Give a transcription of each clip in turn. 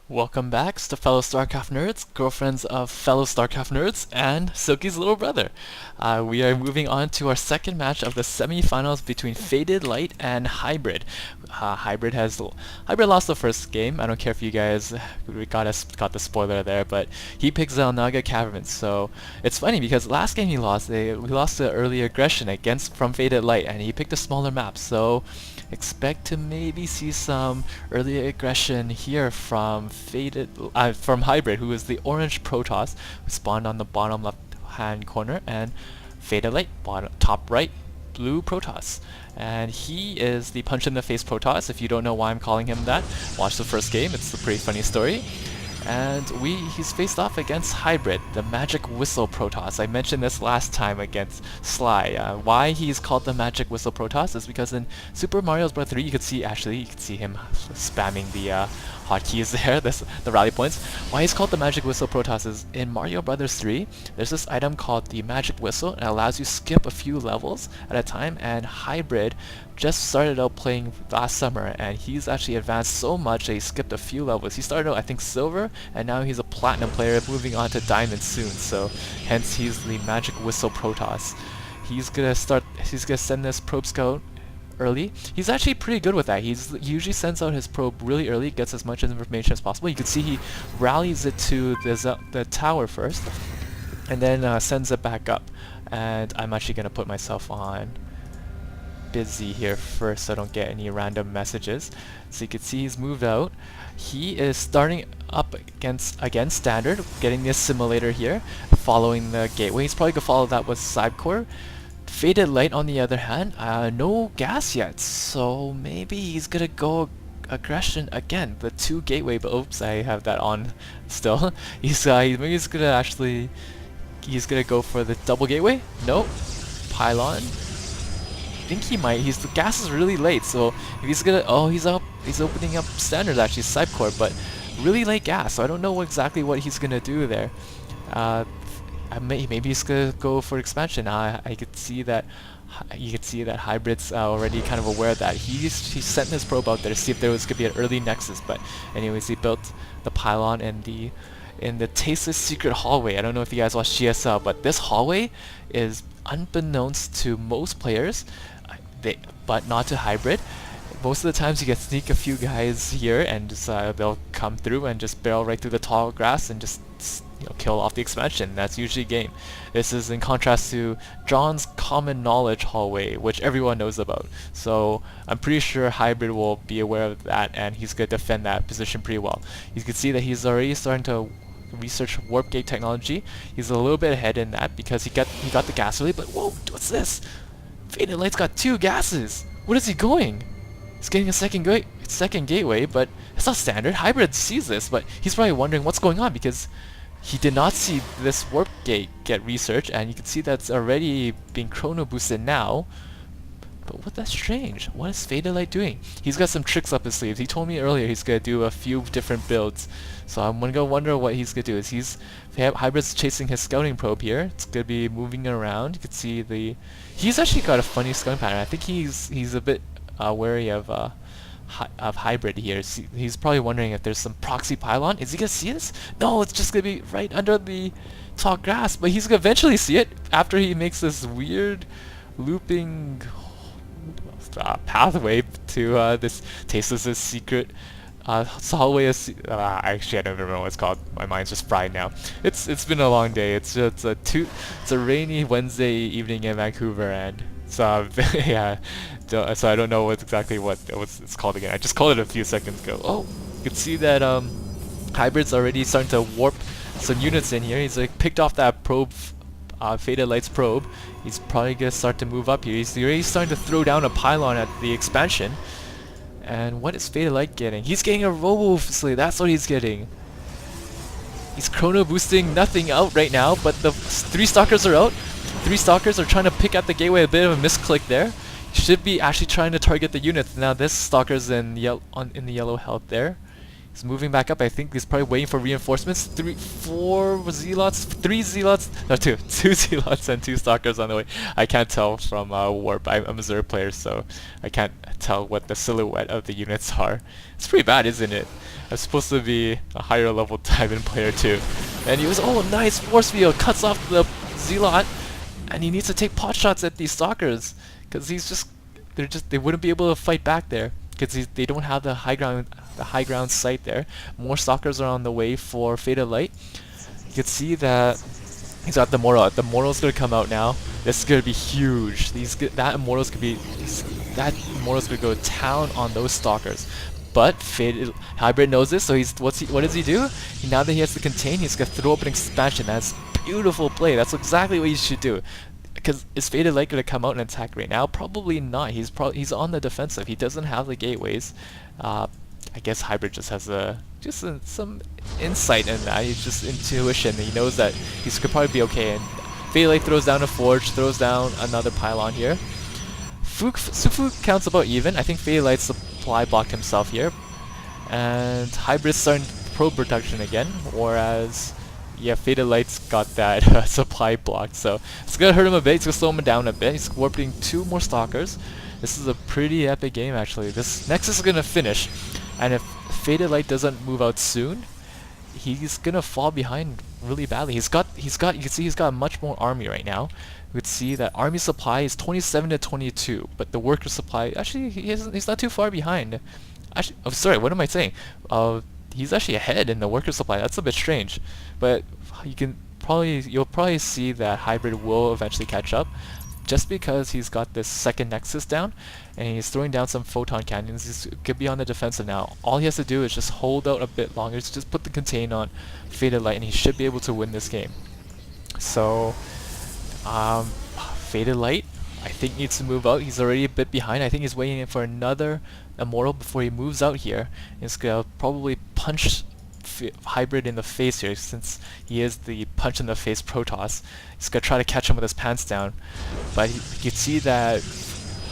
Welcome back to fellow StarCraft nerds, girlfriends of fellow StarCraft nerds, and Silky's little brother. We are moving on to our second match of the semifinals between Faded Light and Hybrid. Hybrid lost the first game. I don't care if you guys got the spoiler there, but he picked Xel'Naga Caverns. So it's funny because last game he lost the early aggression from Faded Light, and he picked a smaller map. So expect to maybe see some early aggression here from Hybrid, who is the orange Protoss, who spawned on the bottom left-hand corner, and Faded Light, top right, blue Protoss. And he is the punch-in-the-face Protoss. If you don't know why I'm calling him that, watch the first game. It's a pretty funny story. And he's faced off against Hybrid, the Magic Whistle Protoss. I mentioned this last time against Sly. Why he's called the Magic Whistle Protoss is because in Super Mario Bros. 3 you could see him spamming the hotkeys there, the rally points. Why he's called the Magic Whistle Protoss is in Mario Bros. 3, there's this item called the Magic Whistle, and it allows you to skip a few levels at a time, and Hybrid just started out playing last summer, and he's actually advanced so much that he skipped a few levels. He started out, I think, Silver, and now he's a Platinum player, moving on to Diamond soon, so hence he's the Magic Whistle Protoss. He's gonna send this Probe Scout early. He's actually pretty good with that. He usually sends out his probe really early, gets as much information as possible. You can see he rallies it to the tower first, and then sends it back up. And I'm actually gonna put myself on busy here first so I don't get any random messages. So you can see he's moved out. He is starting up against standard, getting the assimilator here, following the gateway. He's probably gonna follow that with Cybercore. Faded Light, on the other hand, no gas yet, so maybe he's gonna go aggression again. The 2 gateway, but oops, I have that on still. Maybe he's gonna go for the double gateway. Nope. Pylon. I think he might. The gas is really late, so if he's gonna, he's opening up standard actually, Cybercore, but really late gas. So I don't know exactly what he's gonna do there. Maybe he's gonna go for expansion. I could see that. You could see that Hybrid's already kind of aware that he sent his probe out there to see if there was gonna be an early nexus. But anyways, he built the pylon in the Tasteless Secret Hallway. I don't know if you guys watch GSL, but this hallway is unbeknownst to most players, but not to Hybrid. Most of the times you can sneak a few guys here and just they'll come through and just barrel right through the tall grass and just kill off the expansion. That's usually game. This is in contrast to John's common knowledge hallway, which everyone knows about. So I'm pretty sure Hybrid will be aware of that, and he's going to defend that position pretty well. You can see that he's already starting to research warp gate technology. He's a little bit ahead in that because he got the gas early. But whoa, what's this? Faded Light's got 2 gases. What is he going? He's getting a second gateway, but it's not standard. Hybrid sees this, but he's probably wondering what's going on because he did not see this warp gate get researched, and you can see that's already being chrono boosted now. But that's strange. What is Faded Light doing? He's got some tricks up his sleeves. He told me earlier he's gonna do a few different builds, so I'm gonna wonder what he's gonna do. Hybrid's chasing his scouting probe here. It's gonna be moving around. You can see he's actually got a funny scouting pattern. I think he's a bit wary of Hybrid here. He's probably wondering if there's some proxy pylon. Is he gonna see this? No, it's just gonna be right under the tall grass. But he's gonna eventually see it after he makes this weird looping pathway to this Tasteless Secret hallway. Actually, I don't remember what it's called. My mind's just fried now. It's been a long day. It's a rainy Wednesday evening in Vancouver, and so yeah. So I don't know exactly what it's called again. I just called it a few seconds ago. Oh, you can see that Hybrid's already starting to warp some units in here. He's picked off that probe, Faded Light's probe. He's probably gonna start to move up here. He's already starting to throw down a pylon at the expansion. And what is Faded Light getting? He's getting a robo facility. That's what he's getting. He's chrono boosting nothing out right now, but the 3 stalkers are out. 3 stalkers are trying to pick at the gateway. A bit of a misclick there. Should be actually trying to target the units. Now this stalker's in the yellow health there. He's moving back up. I think he's probably waiting for reinforcements. 4 zealots, 3 zealots, no 2 zealots and 2 stalkers on the way. I can't tell from warp. I'm a Zerg player, so I can't tell what the silhouette of the units are. It's pretty bad, isn't it? I'm supposed to be a higher level diamond player too. And he was, oh nice force field, cuts off the zealot, and he needs to take pot shots at these stalkers because they wouldn't be able to fight back there because they don't have the high ground sight there. More stalkers are on the way for Faded Light. You can see that he's got the Moro. The Moro's gonna come out now. This is gonna be huge. That Moro's gonna go to town on those stalkers. But Hybrid knows this, so what does he do? Now that he has to contain, he's gonna throw up an expansion. That's beautiful play. That's exactly what you should do. Because is Faded Light gonna come out and attack right now? Probably not. He's on the defensive. He doesn't have the gateways. I guess Hybrid just has some insight in that. He's just intuition. He knows that he's could probably be okay. And Faded Light throws down a forge, throws down another pylon here. Sufu counts about even. I think Faded Light supply blocked himself here, and Hybrid's starting probe production again. Whereas, yeah, Faded Light's got that supply blocked, so it's gonna hurt him a bit. It's gonna slow him down a bit. He's warping 2 more stalkers. This is a pretty epic game actually. This Nexus is gonna finish, and if Faded Light doesn't move out soon, he's gonna fall behind really badly. You can see he's got much more army right now. You could see that army supply is 27 to 22, but the worker supply, actually he's not too far behind. Actually, oh sorry, what am I saying? He's actually ahead in the worker supply. That's a bit strange, but you'll probably see that Hybrid will eventually catch up, just because he's got this second Nexus down, and he's throwing down some photon cannons. He's could be on the defensive now. All he has to do is just hold out a bit longer, just put the contain on Faded Light, and he should be able to win this game. So, Faded Light, I think needs to move out. He's already a bit behind. I think he's waiting for another Immortal before he moves out here. He's gonna probably punch Hybrid in the face here, since he is the punch in the face Protoss. He's gonna try to catch him with his pants down, but you can see that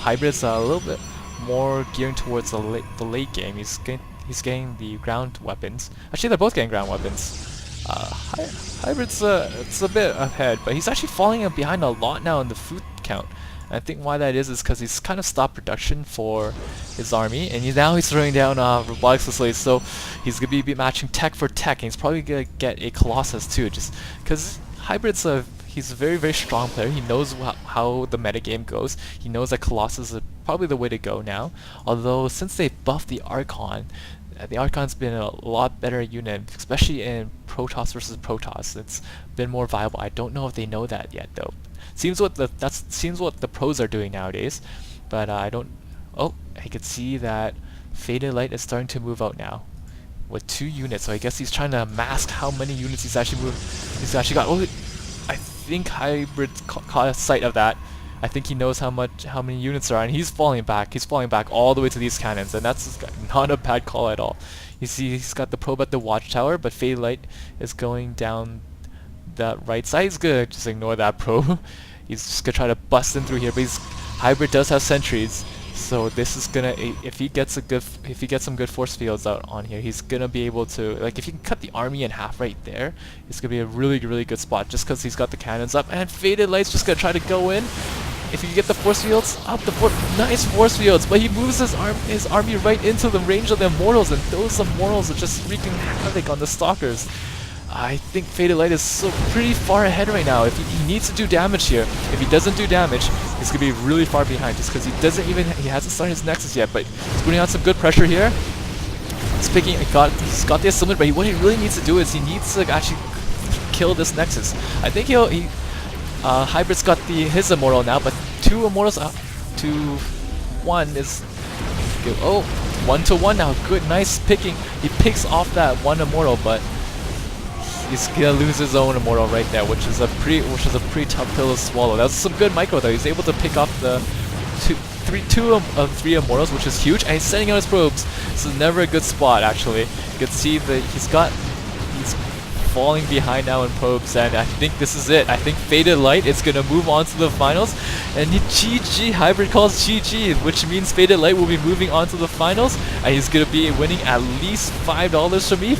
Hybrid's a little bit more gearing towards the late game. He's getting the ground weapons. Actually, they're both getting ground weapons. Hybrid's it's a bit ahead, but he's actually falling behind a lot now in the food count. And I think why that is because he's kind of stopped production for his army, and now he's throwing down robotics facilities. So he's gonna be matching tech for tech, and he's probably gonna get a Colossus too, just because Hybrid's he's a very, very strong player. He knows how the metagame goes. He knows that Colossus is probably the way to go now. Although since they buffed the Archon, the Archon's been a lot better unit, especially in Protoss versus Protoss. It's been more viable. I don't know if they know that yet though. Seems what the pros are doing nowadays, but I don't. Oh, I can see that Faded Light is starting to move out now with 2 units. So I guess he's trying to mask how many units he's actually moved. He's actually got. Oh, I think Hybrid caught a sight of that. I think he knows how many units there are, and he's falling back. He's falling back all the way to these cannons, and that's not a bad call at all. You see, he's got the probe at the watchtower, but Faded Light is going down that right side. He's gonna just ignore that probe. He's just gonna try to bust in through here, but Hybrid does have sentries, so this is gonna, if he gets some good force fields out on here, he's gonna be able to, like, if you can cut the army in half right there, it's gonna be a really, really good spot, just because he's got the cannons up, and Faded Light's just gonna try to go in. If you get the force fields up, nice force fields, but he moves his army right into the range of the Immortals, and those Immortals are just wreaking havoc on the Stalkers. I think Faded Light is pretty far ahead right now. If he needs to do damage here, if he doesn't do damage, he's gonna be really far behind, just because he hasn't started his Nexus yet. But he's putting on some good pressure here. He's got the assembly, but what he really needs to do is he needs to actually kill this Nexus. I think Hybrid's got his Immortal now, but 2 Immortals to 1 is good. Oh, 1-to-1 now. Good, nice picking. He picks off that 1 Immortal, but he's gonna lose his own Immortal right there, which is a pretty tough pill to swallow. That was some good micro though. He's able to pick off the 2 of 3 Immortals, which is huge, and he's sending out his probes. This is never a good spot actually. You can see that he's falling behind now in probes, and I think this is it. I think Faded Light is gonna move on to the finals, and GG, Hybrid calls GG, which means Faded Light will be moving on to the finals, and he's gonna be winning at least $5 from me.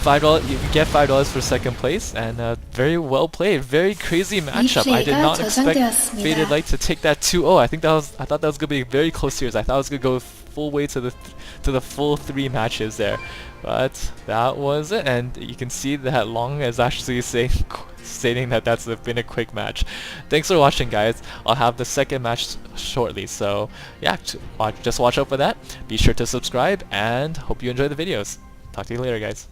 $5, you get $5 for second place, and very well played, very crazy matchup. I did not expect Faded Light to take that 2-0. I thought that was gonna be a very close series. I thought it was gonna go full way to the full 3 matches there, but that was it. And you can see that Long is actually stating that that's been a quick match. Thanks for watching, guys. I'll have the second match shortly, so yeah, just watch out for that. Be sure to subscribe, and hope you enjoy the videos. Talk to you later, guys.